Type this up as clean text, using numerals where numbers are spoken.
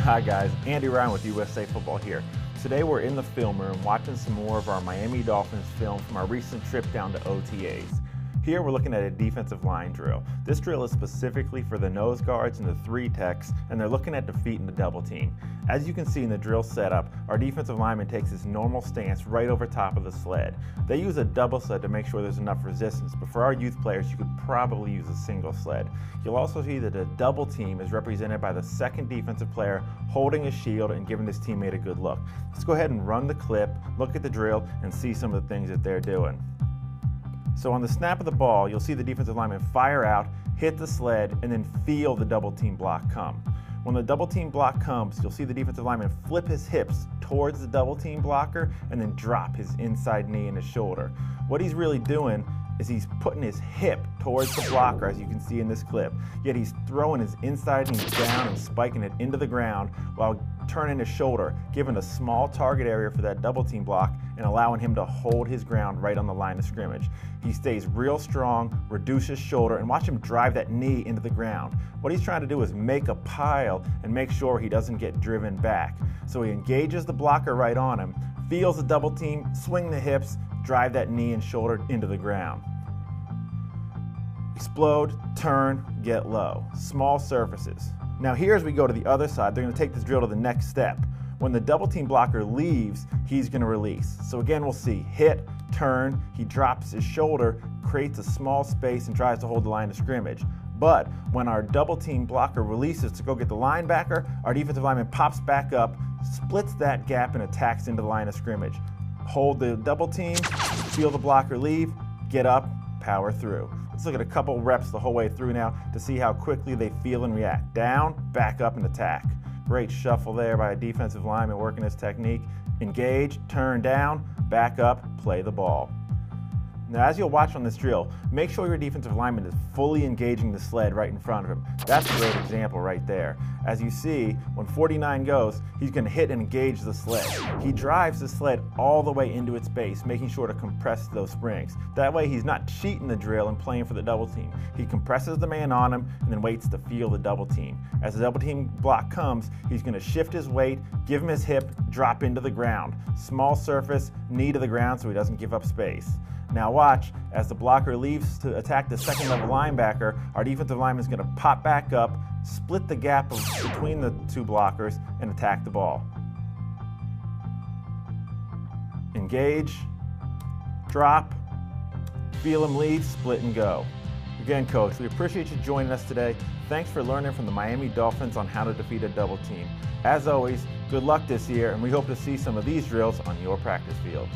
Hi guys, Andy Ryan with USA Football here. Today we're in the film room watching some more of our Miami Dolphins film from our recent trip down to OTAs. Here we're looking at a defensive line drill. This drill is specifically for the nose guards and the three techs, and they're looking at defeating the double team. As you can see in the drill setup, our defensive lineman takes his normal stance right over top of the sled. They use a double sled to make sure there's enough resistance, but for our youth players, you could probably use a single sled. You'll also see that a double team is represented by the second defensive player holding a shield and giving his teammate a good look. Let's go ahead and run the clip, look at the drill, and see some of the things that they're doing. So on the snap of the ball, you'll see the defensive lineman fire out, hit the sled, and then feel the double team block come. When the double team block comes, you'll see the defensive lineman flip his hips towards the double team blocker and then drop his inside knee and his shoulder. What he's really doing is he's putting his hip towards the blocker, as you can see in this clip, yet he's throwing his inside knee down and spiking it into the ground while turning his shoulder, giving a small target area for that double team block and allowing him to hold his ground right on the line of scrimmage. He stays real strong, reduce his shoulder, and watch him drive that knee into the ground. What he's trying to do is make a pile and make sure he doesn't get driven back. So he engages the blocker right on him, feels the double team, swing the hips, drive that knee and shoulder into the ground. Explode, turn, get low. Small surfaces. Now here as we go to the other side, they're going to take this drill to the next step. When the double team blocker leaves, he's going to release. So again, we'll see hit, turn, he drops his shoulder, creates a small space and tries to hold the line of scrimmage. But when our double team blocker releases to go get the linebacker, our defensive lineman pops back up, splits that gap and attacks into the line of scrimmage. Hold the double team, feel the blocker leave, get up, power through. Let's look at a couple reps the whole way through now to see how quickly they feel and react. Down, back up, and attack. Great shuffle there by a defensive lineman working his technique. Engage, turn down, back up, play the ball. Now as you'll watch on this drill, make sure your defensive lineman is fully engaging the sled right in front of him. That's a great example right there. As you see, when 49 goes, he's going to hit and engage the sled. He drives the sled all the way into its base, making sure to compress those springs. That way he's not cheating the drill and playing for the double team. He compresses the man on him and then waits to feel the double team. As the double team block comes, he's going to shift his weight, give him his hip, drop into the ground. Small surface, knee to the ground so he doesn't give up space. Now watch, as the blocker leaves to attack the second level linebacker, our defensive lineman is going to pop back up, split the gap between the two blockers, and attack the ball. Engage, drop, feel him leave, split and go. Again, Coach, we appreciate you joining us today. Thanks for learning from the Miami Dolphins on how to defeat a double team. As always, good luck this year, and we hope to see some of these drills on your practice field.